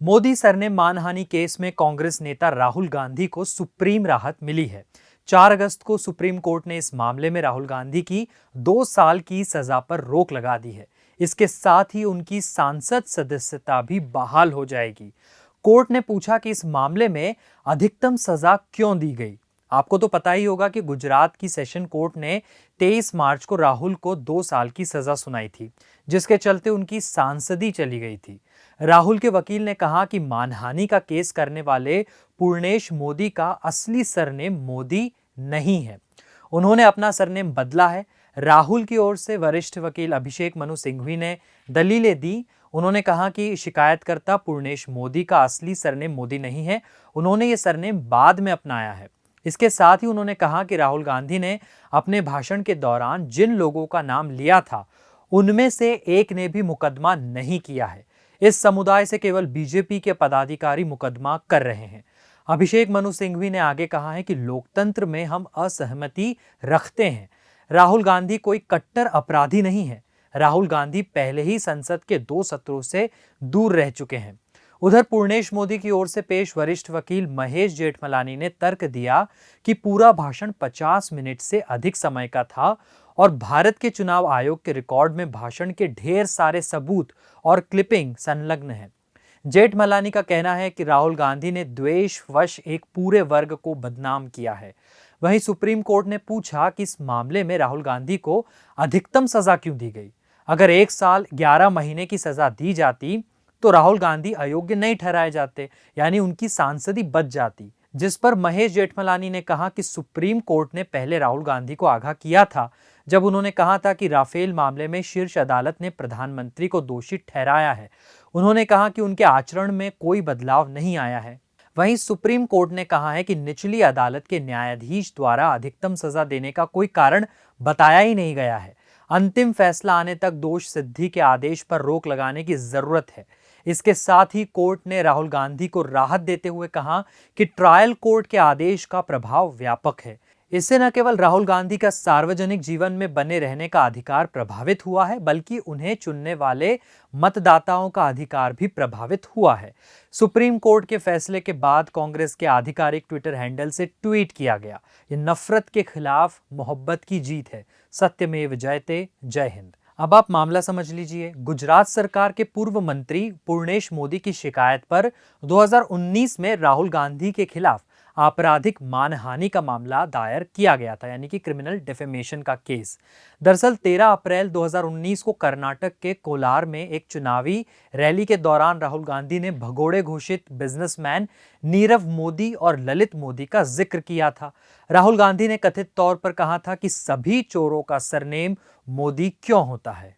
Modi surname मानहानि case में कांग्रेस नेता राहुल गांधी को सुप्रीम राहत मिली है। 4 अगस्त को सुप्रीम कोर्ट ने इस मामले में राहुल गांधी की 2 साल की सजा पर रोक लगा दी है। इसके साथ ही उनकी सांसद सदस्यता भी बहाल हो जाएगी। कोर्ट ने पूछा कि इस मामले में अधिकतम सजा क्यों दी गई। आपको तो पता ही होगा कि गुजरात की सेशन कोर्ट ने 23 मार्च को राहुल को 2 साल की सजा सुनाई थी, जिसके चलते उनकी सांसदी चली गई थी। राहुल के वकील ने कहा कि मानहानि का केस करने वाले पूर्णेश मोदी का असली सरनेम मोदी नहीं है, उन्होंने अपना सरनेम बदला है। राहुल की ओर से वरिष्ठ वकील अभिषेक मनु सिंघवी ने दलीलें दी। उन्होंने कहा कि शिकायतकर्ता पूर्णेश मोदी का असली सरनेम मोदी नहीं है, उन्होंने ये सरनेम बाद में अपनाया है। इसके साथ ही उन्होंने कहा कि राहुल गांधी ने अपने भाषण के दौरान जिन लोगों का नाम लिया था, उनमें से एक ने भी मुकदमा नहीं किया है। इस समुदाय से केवल बीजेपी के पदाधिकारी मुकदमा कर रहे हैं। अभिषेक मनु सिंघवी ने आगे कहा है कि लोकतंत्र में हम असहमति रखते हैं। राहुल गांधी कोई कट्टर अपराधी नहीं है। राहुल गांधी पहले ही संसद के 2 सत्रों से दूर रह चुके हैं। उधर पूर्णेश मोदी की ओर से पेश वरिष्ठ वकील महेश जेठमलानी ने तर्क दिया कि पूरा भाषण 50 मिनट से अधिक समय का था और भारत के चुनाव आयोग के रिकॉर्ड में भाषण के ढेर सारे सबूत और क्लिपिंग संलग्न हैं। जेठमलानी का कहना है कि राहुल गांधी ने द्वेषवश एक पूरे वर्ग को बदनाम किया है। वहीं सुप्रीम कोर्ट ने पूछा कि इस मामले में राहुल गांधी को अधिकतम सजा क्यों दी गई। अगर 1 साल 11 महीने की सजा दी जाती तो राहुल गांधी अयोग्य नहीं ठहराए जाते, यानी उनकी सांसदी बच जाती। जिस पर महेश जेठमलानी ने कहा कि सुप्रीम कोर्ट ने पहले राहुल गांधी को आगाह किया था, जब उन्होंने कहा था कि राफेल मामले में शीर्ष अदालत ने प्रधानमंत्री को दोषी ठहराया है। उन्होंने कहा कि उनके आचरण में कोई बदलाव नहीं आया है। वहीं सुप्रीम कोर्ट ने कहा है कि निचली अदालत के न्यायाधीश द्वारा अधिकतम सजा देने का कोई कारण बताया ही नहीं गया है। अंतिम फैसला आने तक दोष सिद्धि के आदेश पर रोक लगाने की जरूरत है। इसके साथ ही कोर्ट ने राहुल गांधी को राहत देते हुए कहा कि ट्रायल कोर्ट के आदेश का प्रभाव व्यापक है। इससे न केवल राहुल गांधी का सार्वजनिक जीवन में बने रहने का अधिकार प्रभावित हुआ है, बल्कि उन्हें चुनने वाले मतदाताओं का अधिकार भी प्रभावित हुआ है। सुप्रीम कोर्ट के फैसले के बाद कांग्रेस के आधिकारिक ट्विटर हैंडल से ट्वीट किया गया, ये नफरत के खिलाफ मोहब्बत की जीत है, सत्यमेव जयते, जय हिंद। अब आप मामला समझ लीजिए। गुजरात सरकार के पूर्व मंत्री पूर्णेश मोदी की शिकायत पर 2019 में राहुल गांधी के खिलाफ आपराधिक मानहानि का मामला दायर किया गया था, यानी कि क्रिमिनल डिफेमेशन का केस। दरअसल 13 अप्रैल 2019 को कर्नाटक के कोलार में एक चुनावी रैली के दौरान राहुल गांधी ने भगोड़े घोषित बिजनेसमैन नीरव मोदी और ललित मोदी का जिक्र किया था। राहुल गांधी ने कथित तौर पर कहा था कि सभी चोरों का सरनेम मोदी क्यों होता है।